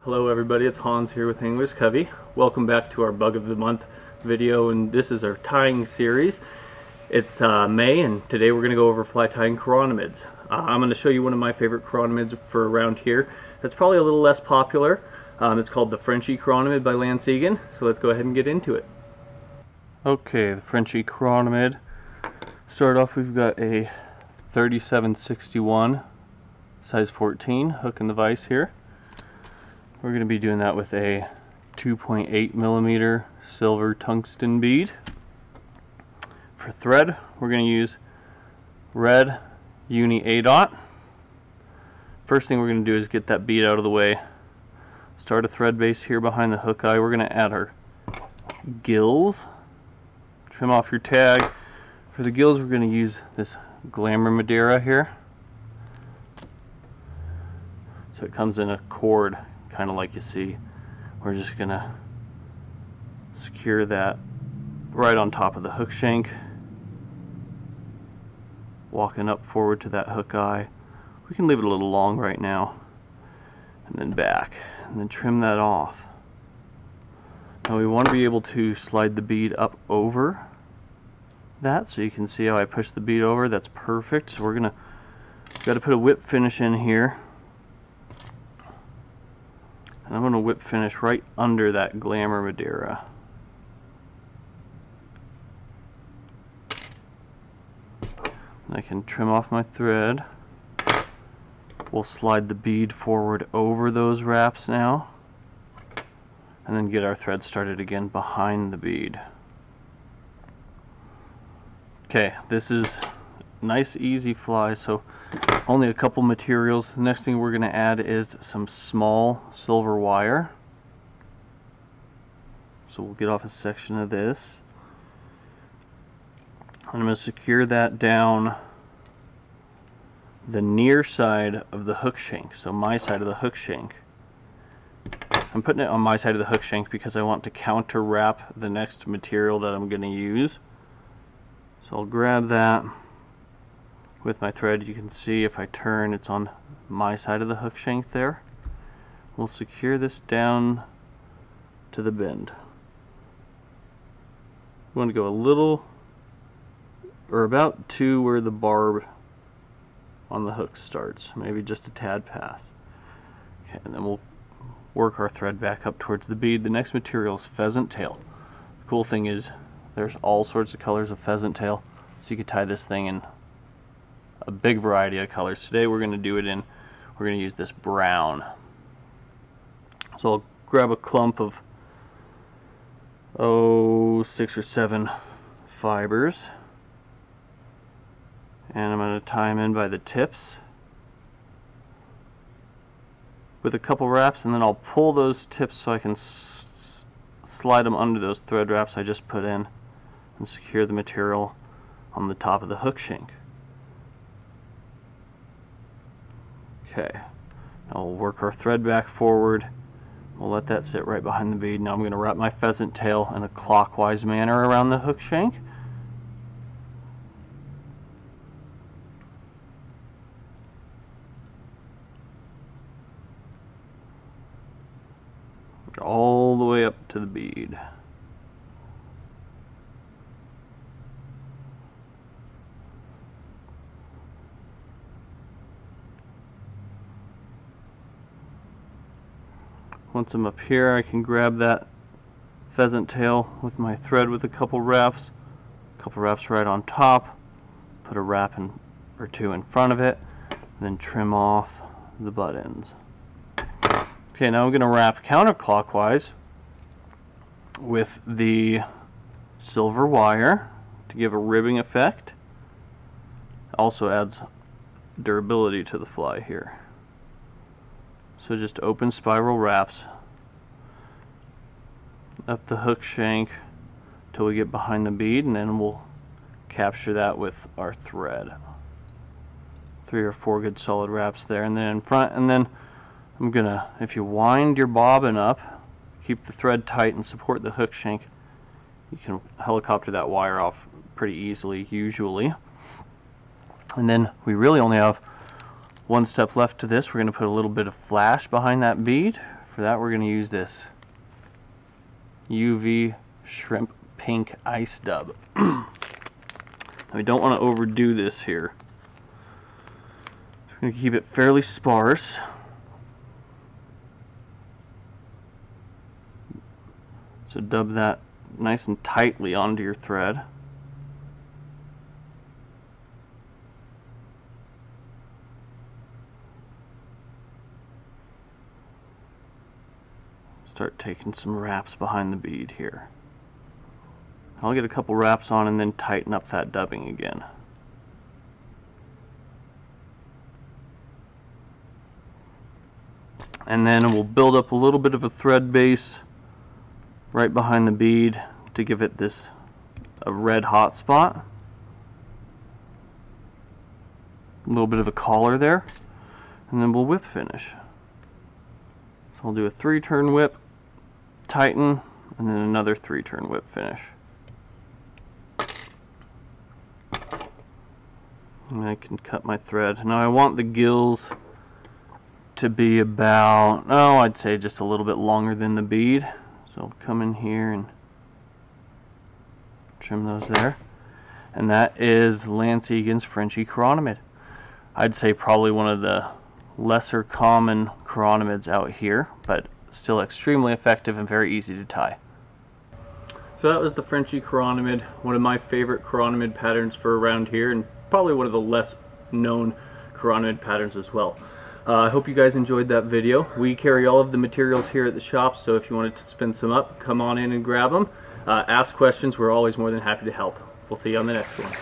Hello everybody, it's Hans here with Umpqua Covey. Welcome back to our Bug of the Month video, and this is our tying series. It's May, and today we're going to go over fly tying chironomids. I'm going to show you one of my favorite chironomids for around here. It's probably a little less popular. It's called the Frenchie Chironomid by Egan, so let's go ahead and get into it. Okay, the Frenchie Chironomid. Start off, we've got a 3761 size 14 hook in the vise here. We're going to be doing that with a 2.8 millimeter silver tungsten bead. For thread, we're going to use red uni A dot. First thing we're going to do is get that bead out of the way. Start a thread base here behind the hook eye. We're going to add our gills. Trim off your tag. For the gills, we're going to use this Glamour Madeira here. So it comes in a cord, kind of like you see. We're just going to secure that right on top of the hook shank, walking up forward to that hook eye. We can leave it a little long right now, and then back, and then trim that off. Now we want to be able to slide the bead up over that, so you can see how I push the bead over. That's perfect. So we're got to put a whip finish in here. And I'm going to whip finish right under that Glamour Madeira. And I can trim off my thread. We'll slide the bead forward over those wraps now, and then get our thread started again behind the bead. Okay, this is nice easy fly, so only a couple materials. The next thing we're going to add is some small silver wire. So we'll get off a section of this. I'm going to secure that down the near side of the hook shank, so my side of the hook shank. I'm putting it on my side of the hook shank because I want to counter wrap the next material that I'm going to use. So I'll grab that with my thread. You can see if I turn, it's on my side of the hook shank there. We'll secure this down to the bend. We want to go a little, or about to where the barb on the hook starts, maybe just a tad past. Okay, and then we'll work our thread back up towards the bead. The next material is pheasant tail. The cool thing is there's all sorts of colors of pheasant tail, so you could tie this thing in a big variety of colors. Today we're going to do it in, we're going to use this brown. So I'll grab a clump of 6 or 7 fibers, and I'm going to tie them in by the tips with a couple wraps, and then I'll pull those tips so I can slide them under those thread wraps I just put in and secure the material on the top of the hook shank. Okay, now we'll work our thread back forward. We'll let that sit right behind the bead. Now I'm going to wrap my pheasant tail in a clockwise manner around the hook shank. All the way up to the bead. Once I'm up here, I can grab that pheasant tail with my thread with a couple wraps right on top, put a wrap or two in front of it, and then trim off the butt ends. Okay, now I'm going to wrap counterclockwise with the silver wire to give a ribbing effect. Also adds durability to the fly here. So just open spiral wraps up the hook shank till we get behind the bead, and then we'll capture that with our thread. 3 or 4 good solid wraps there, and then in front, and then I'm gonna, if you wind your bobbin up, keep the thread tight and support the hook shank, you can helicopter that wire off pretty easily usually. And then we really only have one step left to this. We're going to put a little bit of flash behind that bead For that we're going to use this UV Shrimp Pink Ice Dub. We don't want to overdo this here. So we're going to keep it fairly sparse. So dub that nice and tightly onto your thread. Start taking some wraps behind the bead here. I'll get a couple wraps on and then tighten up that dubbing again. And then we'll build up a little bit of a thread base right behind the bead to give it this a red hot spot. A little bit of a collar there, and then we'll whip finish. So I'll do a 3-turn whip, tighten, and then another 3-turn whip finish. And I can cut my thread. Now I want the gills to be about, oh, I'd say just a little bit longer than the bead. So I'll come in here and trim those there. And that is Lance Egan's Frenchie Chironomid. I'd say probably one of the lesser common chironomids out here, but still extremely effective and very easy to tie. So that was the Frenchie Chironomid, one of my favorite chironomid patterns for around here, and probably one of the less known chironomid patterns as well. I hope you guys enjoyed that video. We carry all of the materials here at the shop, so if you wanted to spin some up, come on in and grab them. Ask questions, we're always more than happy to help. We'll see you on the next one.